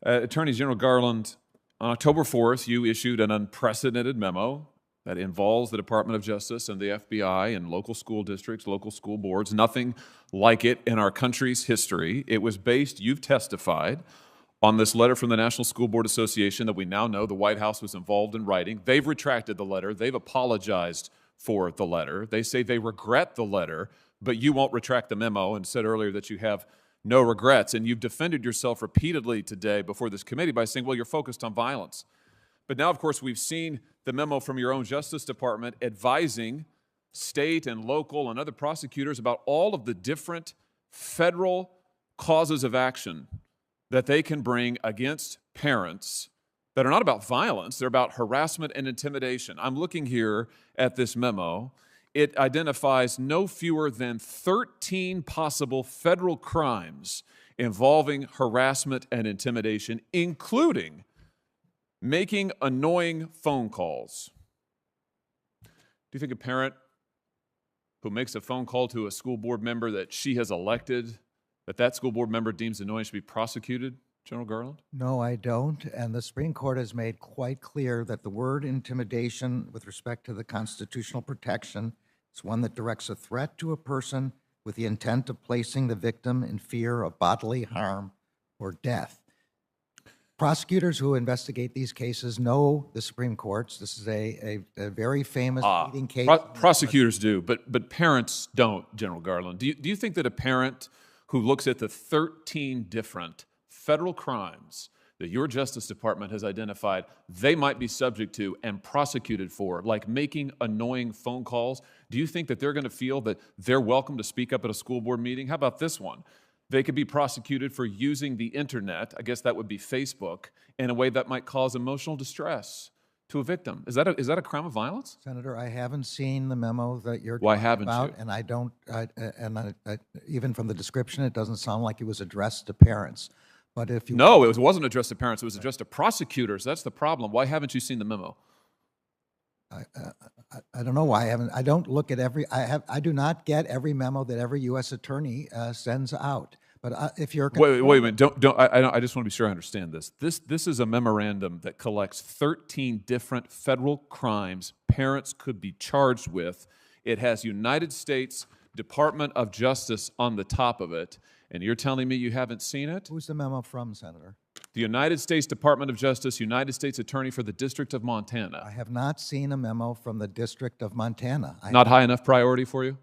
Attorney General Garland, on October 4th, you issued an unprecedented memo that involves the Department of Justice and the FBI and local school districts, local school boards, nothing like it in our country's history. It was based, you've testified, on this letter from the National School Board Association that we now know the White House was involved in writing. They've retracted the letter. They've apologized for the letter. They say they regret the letter, but you won't retract the memo and said earlier that you have no regrets. And you've defended yourself repeatedly today before this committee by saying, well, you're focused on violence. But now, of course, we've seen the memo from your own Justice Department advising state and local and other prosecutors about all of the different federal causes of action that they can bring against parents that are not about violence, they're about harassment and intimidation. I'm looking here at this memo. It identifies no fewer than 13 possible federal crimes involving harassment and intimidation, including making annoying phone calls. Do you think a parent who makes a phone call to a school board member that she has elected, that school board member deems annoying, should be prosecuted, General Garland? No, I don't. And the Supreme Court has made quite clear that the word intimidation with respect to the constitutional protection is one that directs a threat to a person with the intent of placing the victim in fear of bodily harm or death. Prosecutors who investigate these cases know the Supreme Court's. This is a very famous leading case. Prosecutors do, but parents don't, General Garland. Do you think that a parent who looks at the 13 different federal crimes that your Justice Department has identified they might be subject to and prosecuted for, like making annoying phone calls, do you think that they're going to feel that they're welcome to speak up at a school board meeting? How about this one? They could be prosecuted for using the internet, I guess that would be Facebook, in a way that might cause emotional distress to a victim. Is that a crime of violence? Senator, I haven't seen the memo that you're Why talking haven't about, you? and I don't. Even from the description, it doesn't sound like it was addressed to parents. But if you No, it wasn't addressed to parents. It was addressed to prosecutors. That's the problem. Why haven't you seen the memo? I don't know why I haven't. I don't look at every. I do not get every memo that every U.S. attorney sends out. But if you're wait a minute. Don't. I just want to be sure I understand this. This is a memorandum that collects 13 different federal crimes parents could be charged with. It has United States Department of Justice on the top of it, and you're telling me you haven't seen it? Who's the memo from, Senator? The United States Department of Justice, United States Attorney for the District of Montana. I have not seen a memo from the District of Montana. Not high enough priority for you?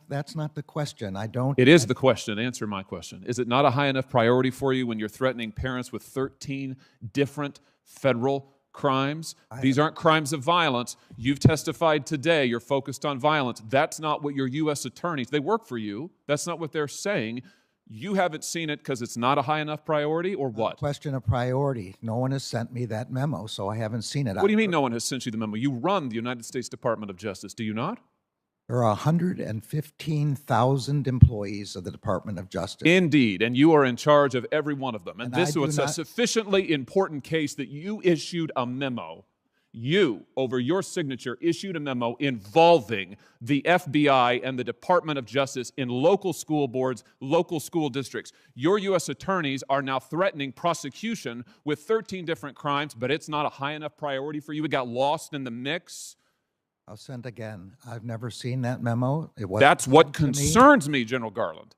That's not the question. I don't. It is the question. Answer my question. Is it not a high enough priority for you when you're threatening parents with 13 different federal crimes? These aren't crimes of violence. You've testified today you're focused on violence. That's not what your U.S. attorneys, they work for you. That's not what they're saying. You haven't seen it because it's not a high enough priority, or what? Question of priority. No one has sent me that memo, so I haven't seen it. What do you mean no one has sent you the memo? You run the United States Department of Justice, do you not? There are 115,000 employees of the Department of Justice. Indeed, and you are in charge of every one of them. And this was a not sufficiently important case that you issued a memo. You, over your signature, issued a memo involving the FBI and the Department of Justice in local school boards, local school districts. Your U.S. attorneys are now threatening prosecution with 13 different crimes, but it's not a high enough priority for you. It got lost in the mix. I'll send again. I've never seen that memo. That's what concerns me, General Garland.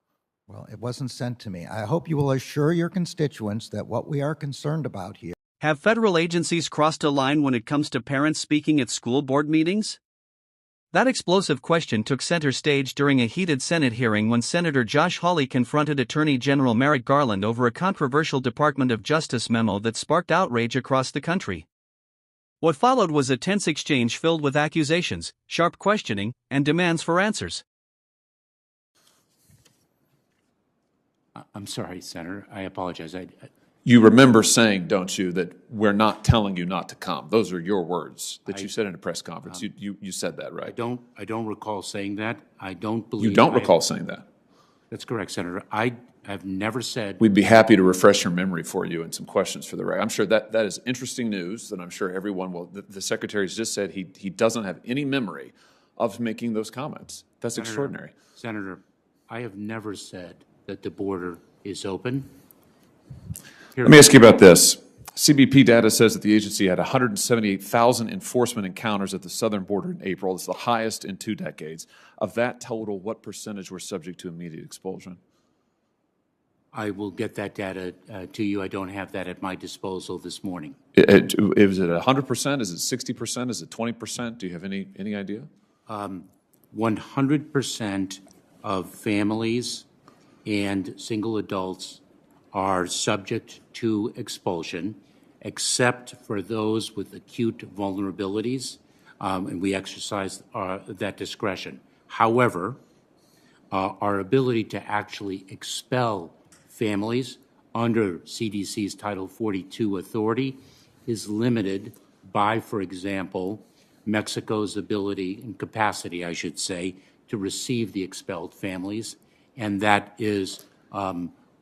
Well, it wasn't sent to me. I hope you will assure your constituents that what we are concerned about here. Have federal agencies crossed a line when it comes to parents speaking at school board meetings? That explosive question took center stage during a heated Senate hearing when Senator Josh Hawley confronted Attorney General Merrick Garland over a controversial Department of Justice memo that sparked outrage across the country. What followed was a tense exchange filled with accusations, sharp questioning, and demands for answers. I'm sorry, Senator. I apologize. You remember saying, don't you, that we're not telling you not to come. Those are your words that you said in a press conference. You said that, right? I don't recall saying that. I don't believe. You don't recall saying that? That's correct, Senator. I have never said. We'd be happy to refresh your memory for you and some questions for the record. I'm sure that is interesting news, and I'm sure everyone will. The Secretary's just said he doesn't have any memory of making those comments. That's extraordinary. Senator, I have never said that the border is open. Let me ask you about this. CBP data says that the agency had 178,000 enforcement encounters at the southern border in April. It's the highest in 2 decades. Of that total, what percentage were subject to immediate expulsion? I will get that data to you. I don't have that at my disposal this morning. Is it 100%? Is it 60%? Is it 20%? Do you have any idea? 100% of families and single adults are subject to expulsion, except for those with acute vulnerabilities, and we exercise that discretion. However, our ability to actually expel families under CDC's Title 42 authority is limited by, for example, Mexico's ability and capacity, I should say, to receive the expelled families, and that is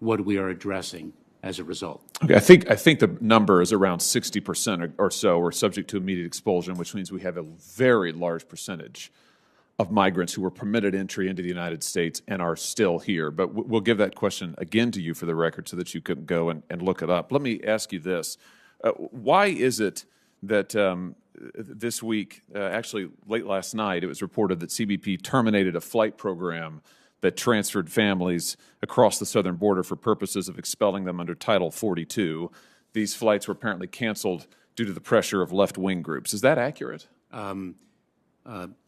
what we are addressing as a result. Okay, I think the number is around 60% or so are subject to immediate expulsion, which means we have a very large percentage of migrants who were permitted entry into the United States and are still here. But we'll give that question again to you for the record so that you can go and look it up. Let me ask you this. Why is it that this week, actually late last night, it was reported that CBP terminated a flight program that transferred families across the southern border for purposes of expelling them under Title 42. These flights were apparently canceled due to the pressure of left-wing groups. Is that accurate?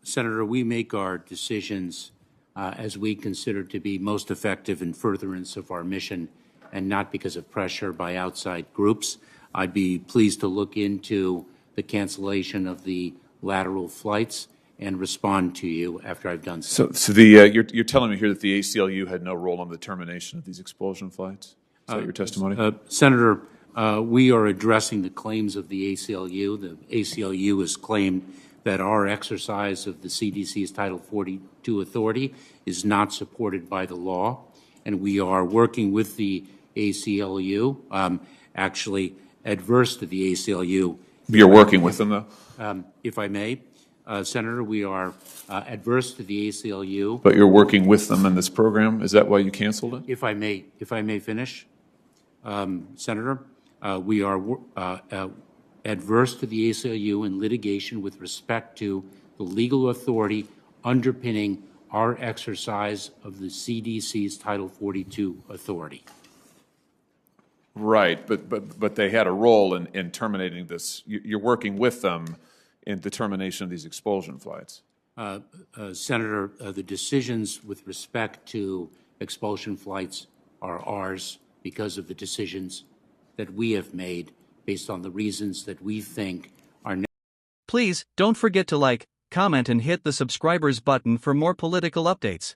Senator, we make our decisions as we consider to be most effective in furtherance of our mission and not because of pressure by outside groups. I'd be pleased to look into the cancellation of the lateral flights and respond to you after I've done so. So you're telling me here that the ACLU had no role in the termination of these expulsion flights? Is that your testimony? Senator, we are addressing the claims of the ACLU. The ACLU has claimed that our exercise of the CDC's Title 42 authority is not supported by the law, and we are working with the ACLU, actually adverse to the ACLU. You're working with them, though? If I may, Senator, we are adverse to the ACLU. But you're working with them in this program? Is that why you canceled it? If I may finish, Senator, we are adverse to the ACLU in litigation with respect to the legal authority underpinning our exercise of the CDC's Title 42 authority. Right, but they had a role in terminating this. You're working with them in determination of these expulsion flights. Senator, the decisions with respect to expulsion flights are ours because of the decisions that we have made based on the reasons that we think are necessary. Please don't forget to like, comment, and hit the subscribers button for more political updates.